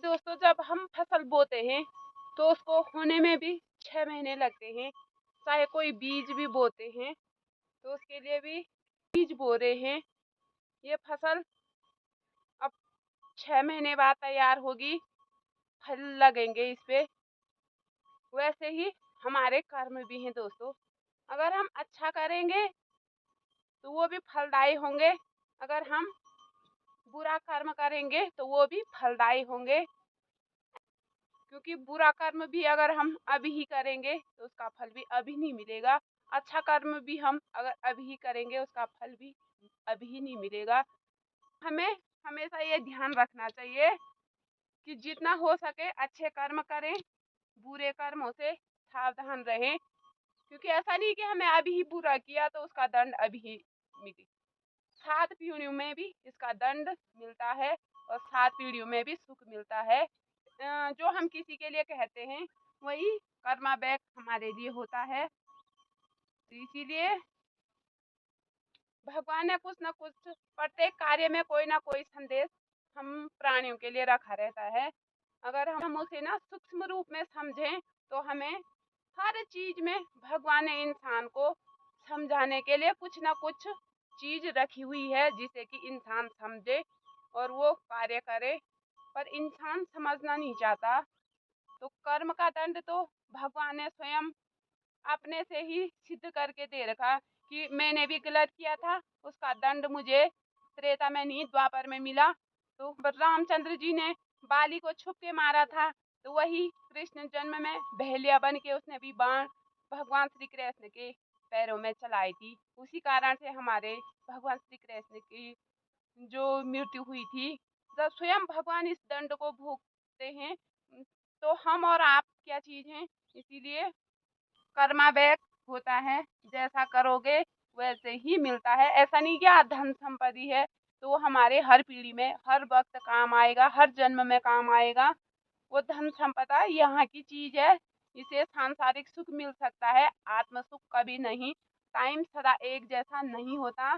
दोस्तों जब हम फसल बोते हैं तो उसको होने में भी 6 महीने लगते हैं। चाहे कोई बीज भी बोते हैं तो उसके लिए भी बीज बो रहे हैं। ये फसल अब 6 महीने बाद तैयार होगी, फल लगेंगे इस पे। वैसे ही हमारे कर्म भी हैं दोस्तों। अगर हम अच्छा करेंगे तो वो भी फलदायी होंगे, अगर हम बुरा कर्म करेंगे तो वो भी फलदायी होंगे। क्योंकि बुरा कर्म भी अगर हम अभी ही करेंगे तो उसका फल भी अभी नहीं मिलेगा। अच्छा कर्म भी हम अगर अभी ही करेंगे उसका फल भी अभी ही नहीं मिलेगा। हमें हमेशा ये ध्यान रखना चाहिए कि जितना हो सके अच्छे कर्म करें, बुरे कर्मों से सावधान रहें। क्योंकि ऐसा नहीं कि हमें अभी ही बुरा किया तो उसका दंड अभी ही मिले। 7 पीढ़ियों में भी इसका दंड मिलता है और 7 पीढ़ियों में भी सुख मिलता है। जो हम किसी के लिए कहते हैं वही कर्मा बैक हमारे लिए होता है। तो इसीलिए भगवान ने कुछ ना कुछ प्रत्येक कार्य में कोई ना कोई संदेश हम प्राणियों के लिए रखा रहता है। अगर हम उसे ना सूक्ष्म रूप में समझें तो हमें हर चीज में भगवान ने इंसान को समझाने के लिए कुछ ना कुछ चीज रखी हुई है जिसे कि इंसान समझे और वो कार्य करे। पर इंसान समझना नहीं चाहता। तो कर्म का दंड तो भगवान ने स्वयं अपने से ही सिद्ध करके दे रखा कि मैंने भी गलत किया था, उसका दंड मुझे त्रेता में नहीं द्वापर में मिला। तो रामचंद्र जी ने बाली को छुप के मारा था, तो वही कृष्ण जन्म में बहेलिया बन के उसने भी बाण भगवान श्री कृष्ण के पैरों में चलाई थी। उसी कारण से हमारे भगवान श्री कृष्ण की जो मृत्यु हुई थी। जब स्वयं भगवान इस दंड को भोगते हैं तो हम और आप क्या चीज हैं। इसीलिए कर्मा बैक होता है, जैसा करोगे वैसे ही मिलता है। ऐसा नहीं कि धन संपत्ति है तो वो हमारे हर पीढ़ी में हर वक्त काम आएगा, हर जन्म में काम आएगा। वो धन संपदा यहाँ की चीज है, इसे सांसारिक सुख मिल सकता है, आत्म सुख कभी नहीं। टाइम सदा एक जैसा नहीं होता।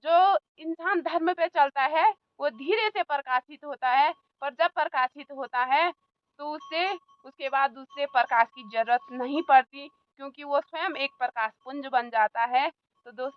जो इंसान धर्म पे चलता है वो धीरे से प्रकाशित होता है, पर जब प्रकाशित होता है तो उसे उसके बाद दूसरे प्रकाश की जरूरत नहीं पड़ती, क्योंकि वो स्वयं एक प्रकाश पुंज बन जाता है। तो दोस्तों